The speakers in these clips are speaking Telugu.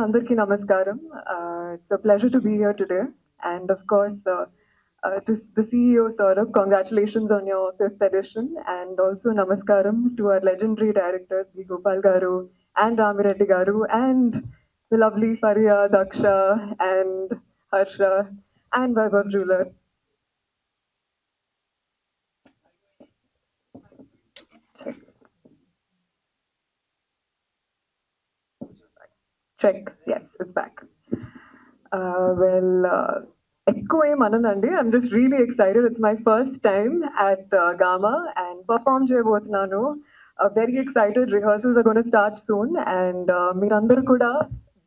Andarki Namaskaram. It's a pleasure to be here today. And of course, to the CEO, Saurabh, congratulations on your 5th edition. And also Namaskaram to our legendary directors, V. Gopal Garu and Ramireddy Garu, and the lovely Faria, Daksha, and Harsha, and Vaibhav Jeweler. Check. Yes, it's back. ఎక్కువ ఏం అననండి. I'm just really excited. It's my first time at Gamma and perform చేయబోతున్నాను. Very excited. Rehearsals are going to start soon and మీరందరూ కూడా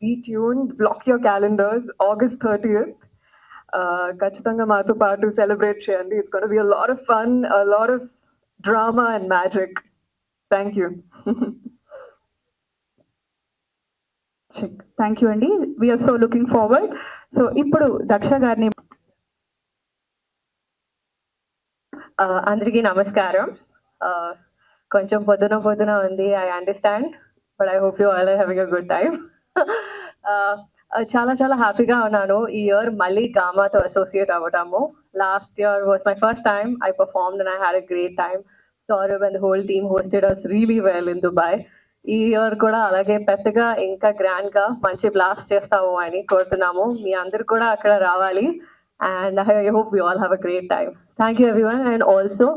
be tuned. Block your calendars. August 30th. ఖచ్చితంగా మాతో పాటు సెలబ్రేట్ చేయండి. It's going to be a lot of fun, a lot of drama and magic. Thank you. Thank you అండి. We're so looking forward. So ఇప్పుడు దక్ష గారిని అందరికీ నమస్కారం. కొంచెం పొద్దున ఉంది, I understand, but I hope you all are having a good time. చాలా హ్యాపీగా ఉన్నాను ఈ ఇయర్ మళ్ళీ గామాతో అసోసియేట్ అవ్వటము. Last year was my first time I performed and I had a great time. Saurabh and the whole team hosted us really well in Dubai. ఈ ఇయర్ కూడా అలాగే పెద్దగా ఇంకా గ్రాండ్ గా మంచి బ్లాస్ట్ చేస్తాము అని కోరుతున్నాము. మీ అందరు కూడా అక్కడ రావాలి and I hope you all have a great time. Thank you everyone and also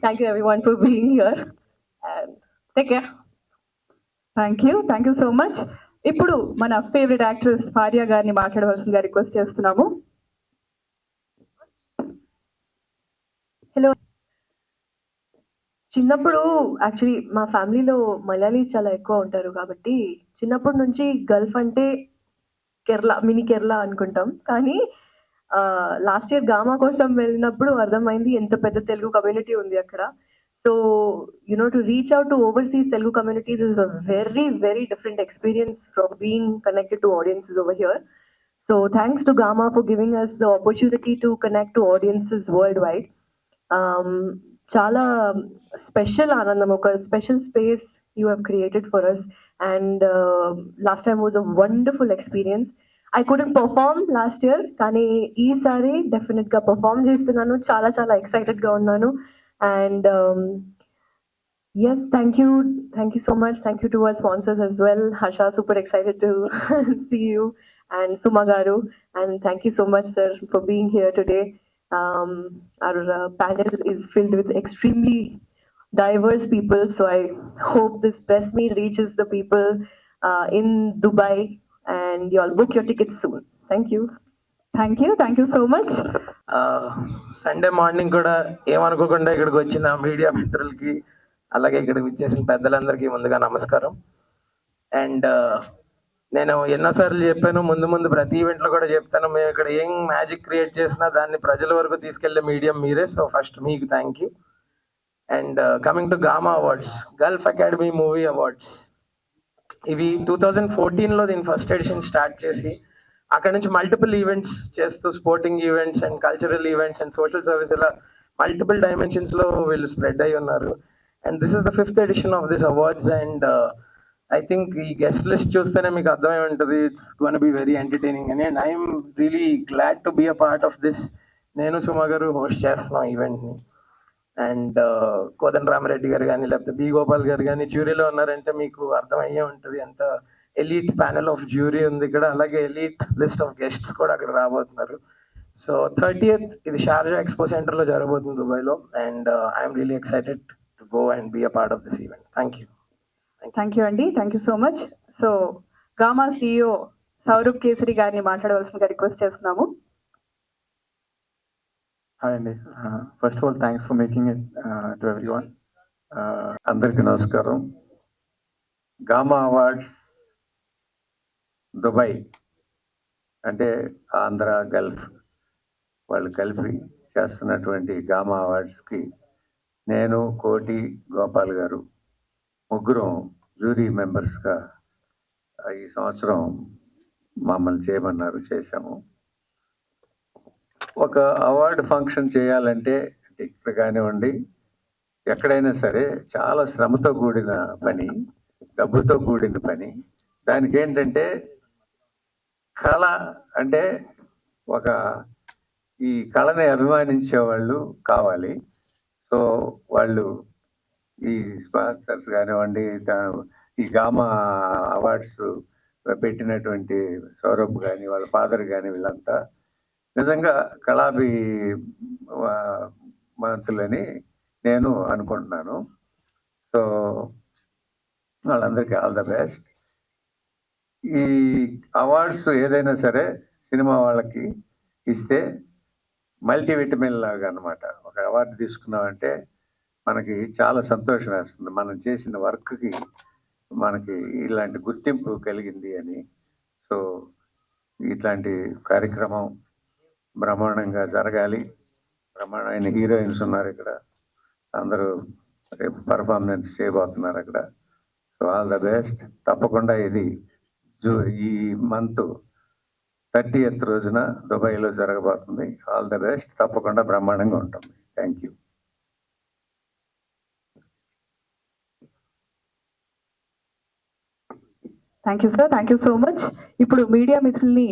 thank you everyone for being here and take care. Thank you so much. ఇప్పుడు మన ఫేవరెట్ యాక్ట్రెస్ ఫారియా గారిని మాట్లాడవలసిందిగా రిక్వెస్ట్ చేస్తున్నాము. హలో. చిన్నప్పుడు యాక్చువల్లీ మా ఫ్యామిలీలో మలయాళీ చాలా ఎక్కువ ఉంటారు కాబట్టి చిన్నప్పటి నుంచి గల్ఫ్ అంటే కేరళ, మినీ కేరళ అనుకుంటాం. కానీ లాస్ట్ ఇయర్ గామా కోసం వెళ్ళినప్పుడు అర్థమైంది ఎంత పెద్ద తెలుగు కమ్యూనిటీ ఉంది అక్కడ. So to reach out to overseas Telugu communities is a very very different experience from being connected to audiences over here. So thanks to GAMA for giving us the opportunity to connect to audiences world wide. చాలా స్పెషల్ ఆనందం, ఒక special space you have created for us and last time was a wonderful experience. I couldn't perform last year, కానీ ఈసారి డెఫినెట్గా పర్ఫార్మ్ చేస్తున్నాను. చాలా ఎక్సైటెడ్గా ఉన్నాను and yes, thank you so much. Thank you to our sponsors as well. Harsha, super excited to see you, and Suma Garu, and thank you so much sir for being here today. Our panel is filled with extremely diverse people, so I hope this press meet reaches the people in Dubai and you all book your tickets soon. Thank you so much. Sunday morning కూడా ఏమనుకోకుండా ఇక్కడికి వచ్చిన మీడియా మిత్రులకి అలాగే ఇక్కడ విచ్చేసిన పెద్దలందరికీ ముందుగా నమస్కారం. అండ్ నేను ఎన్నోసార్లు చెప్పాను, ముందు ప్రతి ఈవెంట్లో కూడా చెప్తాను, మేము ఇక్కడ ఏం మ్యాజిక్ క్రియేట్ చేసినా దాన్ని ప్రజల వరకు తీసుకెళ్లే మీడియం మీరే. సో ఫస్ట్ మీకు thank you. And coming to GAMA Awards, Gulf Academy Movie Awards, ఇవి 2014లో దీని ఫస్ట్ ఎడిషన్ స్టార్ట్ చేసి అక్కడ నుంచి మల్టిపుల్ ఈవెంట్స్ చేస్తూ sporting events and cultural events and social service ఇలా మల్టిపుల్ డైమెన్షన్స్లో వీళ్ళు స్ప్రెడ్ అయి ఉన్నారు. And this is the 5th edition of this awards and I think ఈ గెస్ట్ లిస్ట్ చూస్తేనే మీకు అర్థమై ఉంటుంది, it's gonna be very entertaining అని. And I'm really glad to be a part of this. నేను సుమ గారు హోస్ట్ చేస్తున్నాం ఈవెంట్ని. అండ్ కోదండ రామిరెడ్డి గారు కానీ లేకపోతే బి గోపాల్ గారు కానీ జ్యూరీలో ఉన్నారంటే మీకు అర్థమయ్యే ఉంటుంది ఎంత ఎలీట్ ప్యానెల్ ఆఫ్ జ్యూరీ ఉంది ఇక్కడ. అలాగే ఎలీట్ లిస్ట్ ఆఫ్ గెస్ట్స్ కూడా అక్కడ రాబోతున్నారు. సో 30th ఇది షార్జా ఎక్స్పో సెంటర్లో జరగబోతుంది దుబాయ్లో. And I'm really excited to go and be a part of this event. Thank you అండి. Thank you so much. So Gama CEO Saurabh Kesari గారిని మాట్లాడవలసిందిగా రిక్వెస్ట్ చేస్తున్నాము. హాయ్ అండి. First of all thanks for making it to everyone. అందరికీ నమస్కారం. గామా అవార్డ్స్ దుబాయ్ అంటే ఆంధ్ర గల్ఫ్ వాళ్ళు కలిపి చేస్తున్నటువంటి గామా అవార్డ్స్కి నేను, కోటి, గోపాల్ గారు ముగ్గురం జ్యూరీ మెంబర్స్గా ఈ సంవత్సరం మమ్మల్ని చేయమన్నారు, చేశాము. ఒక అవార్డు ఫంక్షన్ చేయాలంటే ఇక్కడ కానివ్వండి ఎక్కడైనా సరే చాలా శ్రమతో కూడిన పని, డబ్బుతో కూడిన పని. దానికి ఏంటంటే కళ అంటే ఒక ఈ కళని అభిమానించే వాళ్ళు కావాలి. సో వాళ్ళు ఈ స్పాన్సర్స్ కానివ్వండి, ఈ గామా అవార్డ్స్ పెట్టినటువంటి సౌరభ్ కానీ వాళ్ళ ఫాదర్ కానీ వీళ్ళంతా నిజంగా కళాభి మంతులని నేను అనుకుంటున్నాను. సో వాళ్ళందరికీ ఆల్ ద బెస్ట్. ఈ అవార్డ్స్ ఏదైనా సరే సినిమా వాళ్ళకి ఇస్తే మల్టీవిటమిన్ లాగా అనమాట. ఒక అవార్డు తీసుకున్నామంటే మనకి చాలా సంతోషం వేస్తుంది, మనం చేసిన వర్క్కి మనకి ఇలాంటి గుర్తింపు కలిగింది అని. సో ఇట్లాంటి కార్యక్రమం బ్రహ్మాండంగా జరగాలి. బ్రహ్మాండమైన హీరోయిన్స్ ఉన్నారు ఇక్కడ, అందరూ రేపు పర్ఫార్మెన్స్ చేయబోతున్నారు అక్కడ. So all the best. తప్పకుండా ఇది ఈ మంత్ 30th రోజున దుబాయ్లో జరగబోతుంది. All the best. తప్పకుండా బ్రహ్మాండంగా ఉంటుంది. Thank you. Thank you sir, thank you so much. ఇప్పుడు మీడియా మిత్రుల్ని